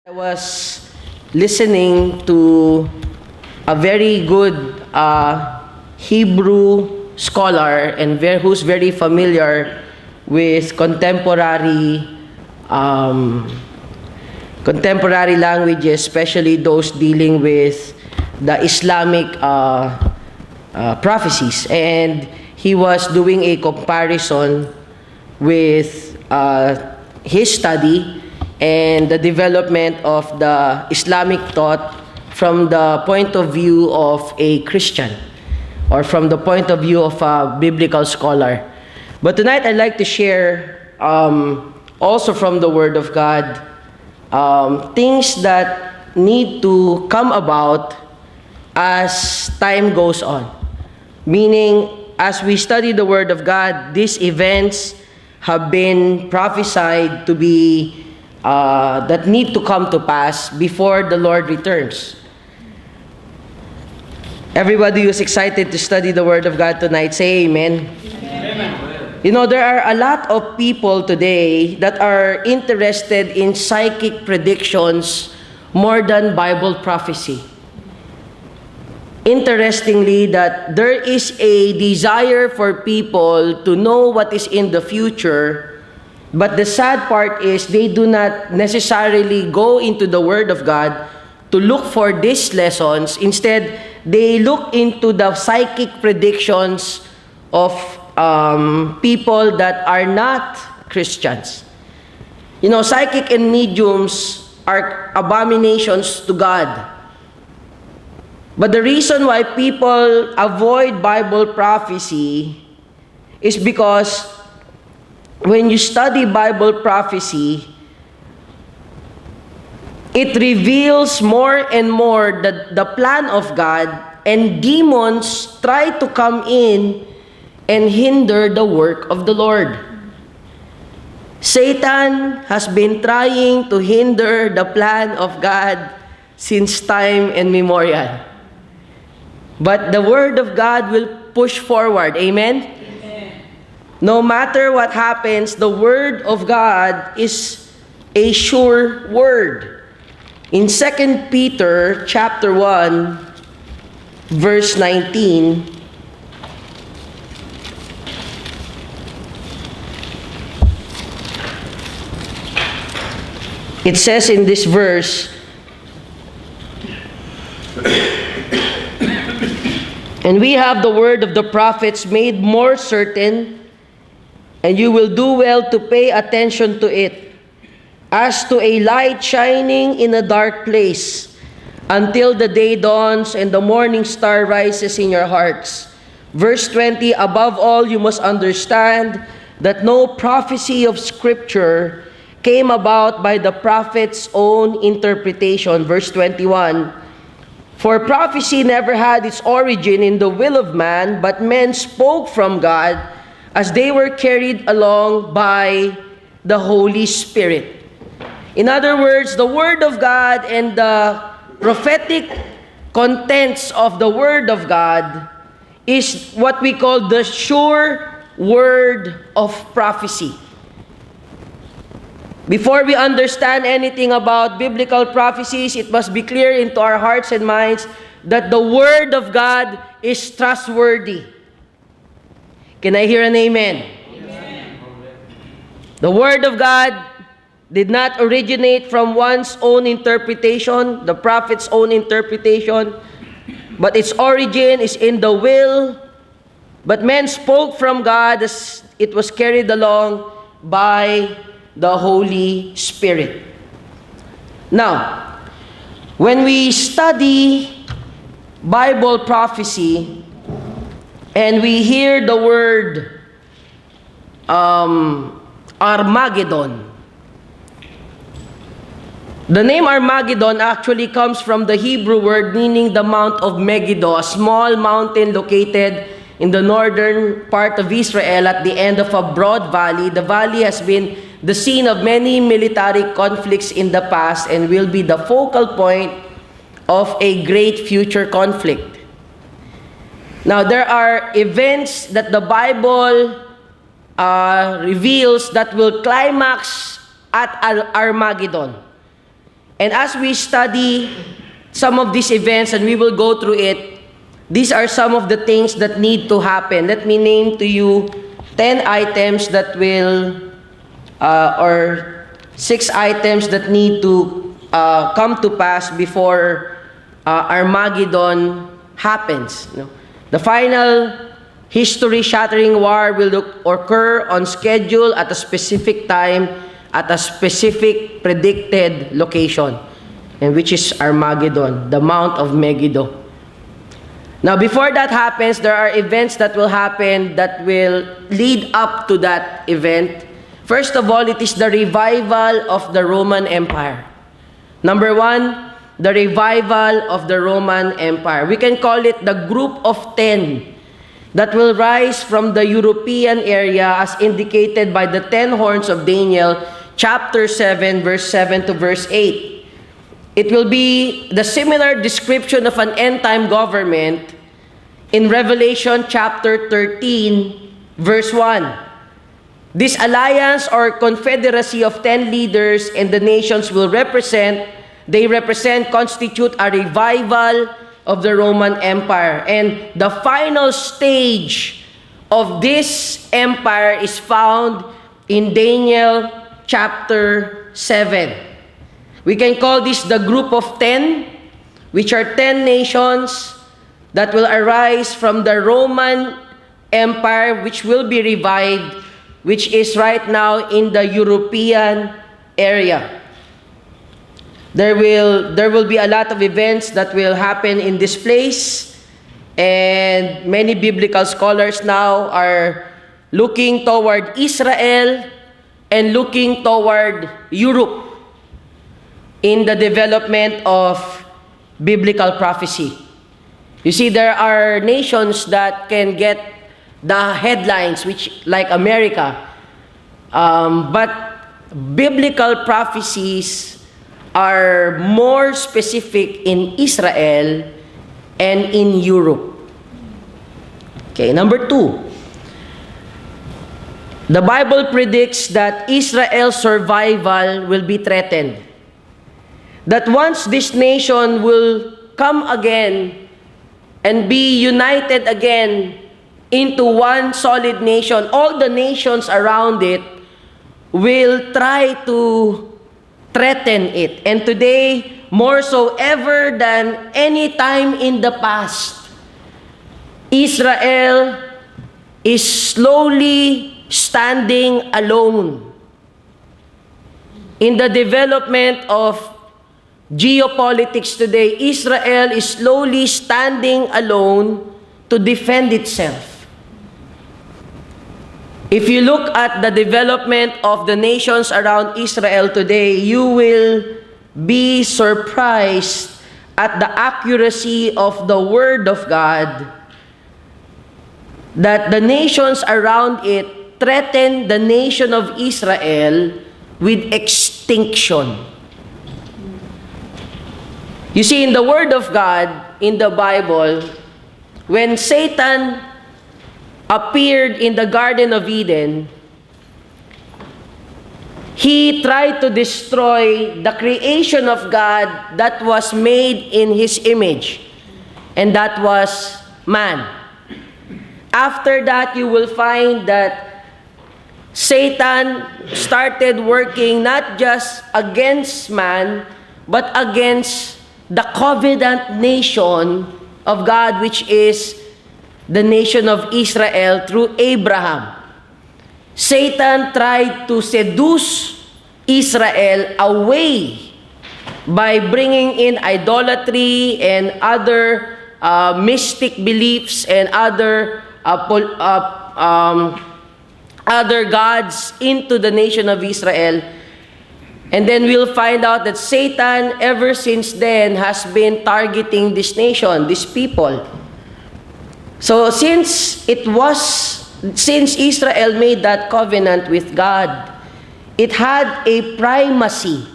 I was listening to a very good Hebrew scholar and who's very familiar with contemporary languages, especially those dealing with the Islamic prophecies. And he was doing a comparison with his study and the development of the Islamic thought from the point of view of a Christian or from the point of view of a biblical scholar. But tonight I'd like to share also from the Word of God things that need to come about as time goes on. Meaning, as we study the Word of God, these events have been prophesied to be that need to come to pass before the Lord returns. Everybody who's excited to study the Word of God tonight, say amen. Amen. You know, there are a lot of people today that are interested in psychic predictions more than Bible prophecy. Interestingly, that there is a desire for people to know what is in the future. But the sad part is they do not necessarily go into the Word of God to look for these lessons. Instead, they look into the psychic predictions of people that are not Christians. You know, psychic and mediums are abominations to God. But the reason why people avoid Bible prophecy is because when you study Bible prophecy, it reveals more and more the plan of God, and demons try to come in and hinder the work of the Lord. Satan has been trying to hinder the plan of God since time immemorial. But the Word of God will push forward. Amen? No matter what happens, the Word of God is a sure Word. In 2 Peter chapter 1, verse 19, it says in this verse, "And we have the word of the prophets made more certain, and you will do well to pay attention to it, as to a light shining in a dark place, until the day dawns and the morning star rises in your hearts." Verse 20, "Above all, you must understand that no prophecy of Scripture came about by the prophet's own interpretation." Verse 21, "For prophecy never had its origin in the will of man, but men spoke from God as they were carried along by the Holy Spirit." In other words, the Word of God and the prophetic contents of the Word of God is what we call the sure word of prophecy. Before we understand anything about biblical prophecies, it must be clear into our hearts and minds that the Word of God is trustworthy. Can I hear an amen? Amen. The Word of God did not originate from one's own interpretation, the prophet's own interpretation, but its origin is in the will. But men spoke from God as it was carried along by the Holy Spirit. Now, when we study Bible prophecy and we hear the word Armageddon, the name Armageddon actually comes from the Hebrew word meaning the Mount of Megiddo, a small mountain located in the northern part of Israel at the end of a broad valley. The valley has been the scene of many military conflicts in the past and will be the focal point of a great future conflict. Now, there are events that the Bible reveals that will climax at Armageddon. And as we study some of these events and we will go through it, these are some of the things that need to happen. Let me name to you 10 items that will, or 6 items that need to come to pass before Armageddon happens. The final history-shattering war will occur on schedule at a specific time at a specific predicted location, and which is Armageddon, the Mount of Megiddo. Now, before that happens, there are events that will happen that will lead up to that event. First of all, it is the revival of the Roman Empire. Number 1, the revival of the Roman Empire. We can call it the group of 10 that will rise from the European area as indicated by the 10 horns of Daniel, chapter 7, verse 7 to verse 8. It will be the similar description of an end-time government in Revelation chapter 13, verse 1. This alliance or confederacy of 10 leaders and the nations will constitute a revival of the Roman Empire. And the final stage of this empire is found in Daniel chapter 7. We can call this the group of 10, which are 10 nations that will arise from the Roman Empire, which will be revived, which is right now in the European area. There will be a lot of events that will happen in this place, and many biblical scholars now are looking toward Israel and looking toward Europe in the development of biblical prophecy. You see, there are nations that can get the headlines, which like America, but biblical prophecies are more specific in Israel and in Europe. Okay, number 2. The Bible predicts that Israel's survival will be threatened. That once this nation will come again and be united again into one solid nation, all the nations around it will try to threaten it. And today, more so ever than any time in the past, Israel is slowly standing alone in the development of geopolitics today. Israel is slowly standing alone to defend itself. If you look at the development of the nations around Israel today, you will be surprised at the accuracy of the Word of God, that the nations around it threaten the nation of Israel with extinction. You see, in the Word of God, in the Bible, when Satan appeared in the Garden of Eden, he tried to destroy the creation of God that was made in His image, and that was man. After that, you will find that Satan started working not just against man, but against the covenant nation of God, which is the nation of Israel through Abraham. Satan tried to seduce Israel away by bringing in idolatry and other mystic beliefs and other gods into the nation of Israel. And then we'll find out that Satan, ever since then, has been targeting this nation, these people. So since Israel made that covenant with God, it had a primacy,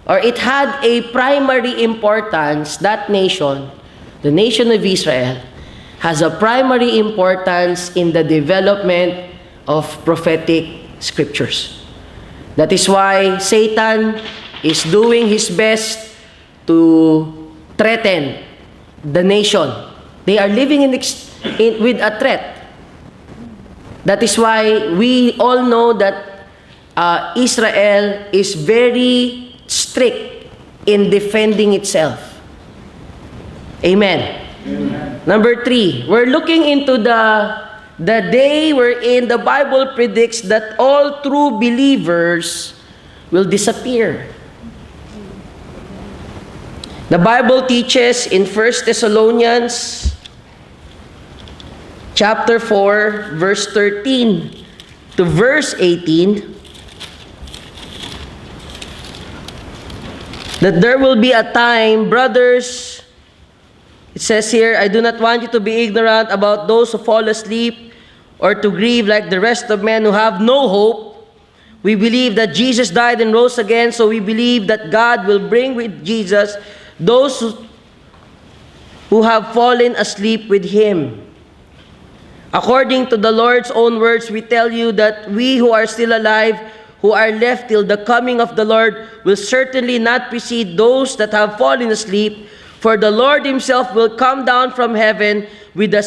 or it had a primary importance. That nation, the nation of Israel, has a primary importance in the development of prophetic scriptures. That is why Satan is doing his best to threaten the nation. They are living with a threat. That is why we all know that Israel is very strict in defending itself. Amen. Amen. Number 3, we're looking into the day wherein the Bible predicts that all true believers will disappear. The Bible teaches in 1 Thessalonians chapter 4, verse 13 to verse 18, that there will be a time, brothers, it says here, I do not want you to be ignorant about those who fall asleep or to grieve like the rest of men who have no hope. We believe that Jesus died and rose again, so we believe that God will bring with Jesus those who have fallen asleep with him. According to the Lord's own words, we tell you that we who are still alive, who are left till the coming of the Lord, will certainly not precede those that have fallen asleep. For the Lord himself will come down from heaven with a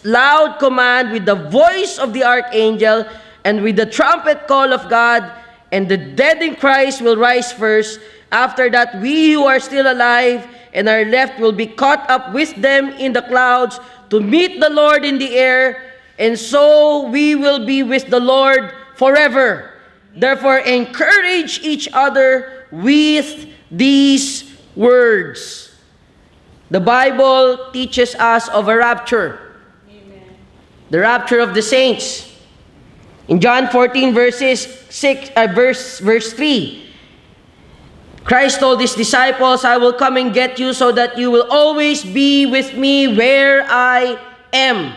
loud command, with the voice of the archangel, and with the trumpet call of God, and the dead in Christ will rise first. After that, we who are still alive and are left will be caught up with them in the clouds to meet the Lord in the air, and so we will be with the Lord forever. Therefore, encourage each other with these words. The Bible teaches us of a rapture. Amen. The rapture of the saints. In John 14, verse 3, Christ told his disciples, I will come and get you so that you will always be with me where I am.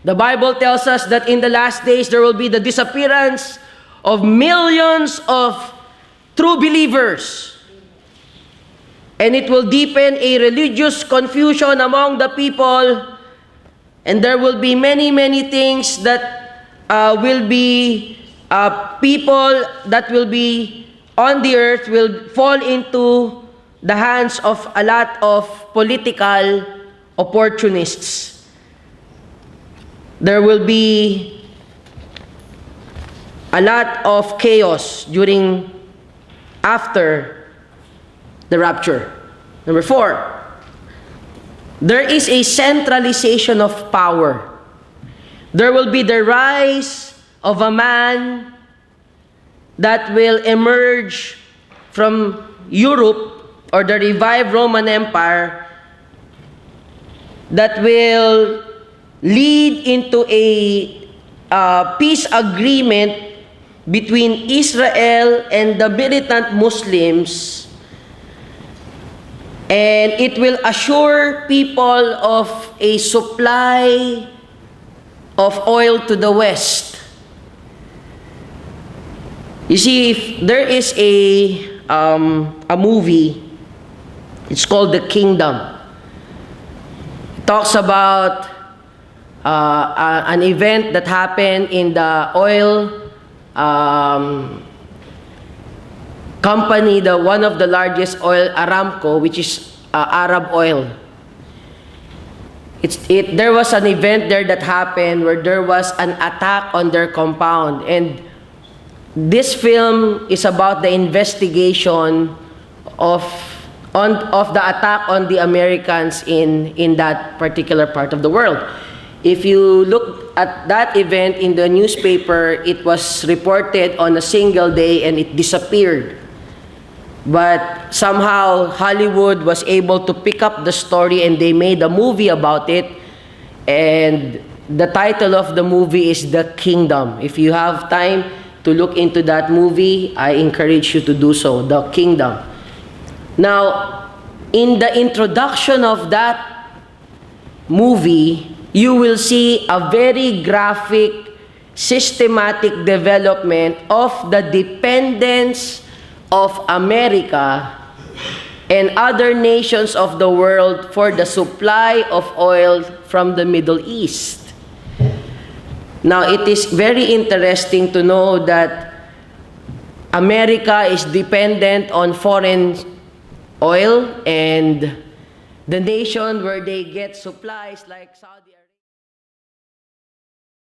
The Bible tells us that in the last days there will be the disappearance of millions of true believers. And it will deepen a religious confusion among the people. And there will be many, many things that will be people that will be on the earth will fall into the hands of a lot of political opportunists. There will be a lot of chaos after the rapture. Number 4, there is a centralization of power. There will be the rise of a man that will emerge from Europe or the revived Roman Empire that will lead into a peace agreement between Israel and the militant Muslims, and it will assure people of a supply of oil to the West. You see, if there is a movie, it's called The Kingdom. It talks about an event that happened in the oil company, one of the largest oil, Aramco, which is Arab oil. There was an event there that happened where there was an attack on their compound, and this film is about the investigation of the attack on the Americans in that particular part of the world. If you look at that event in the newspaper, it was reported on a single day and it disappeared. But somehow Hollywood was able to pick up the story and they made a movie about it. And the title of the movie is The Kingdom. If you have time to look into that movie, I encourage you to do so, The Kingdom. Now, in the introduction of that movie, you will see a very graphic, systematic development of the dependence of America and other nations of the world for the supply of oil from the Middle East. Now, it is very interesting to know that America is dependent on foreign oil, and the nation where they get supplies like Saudi Arabia.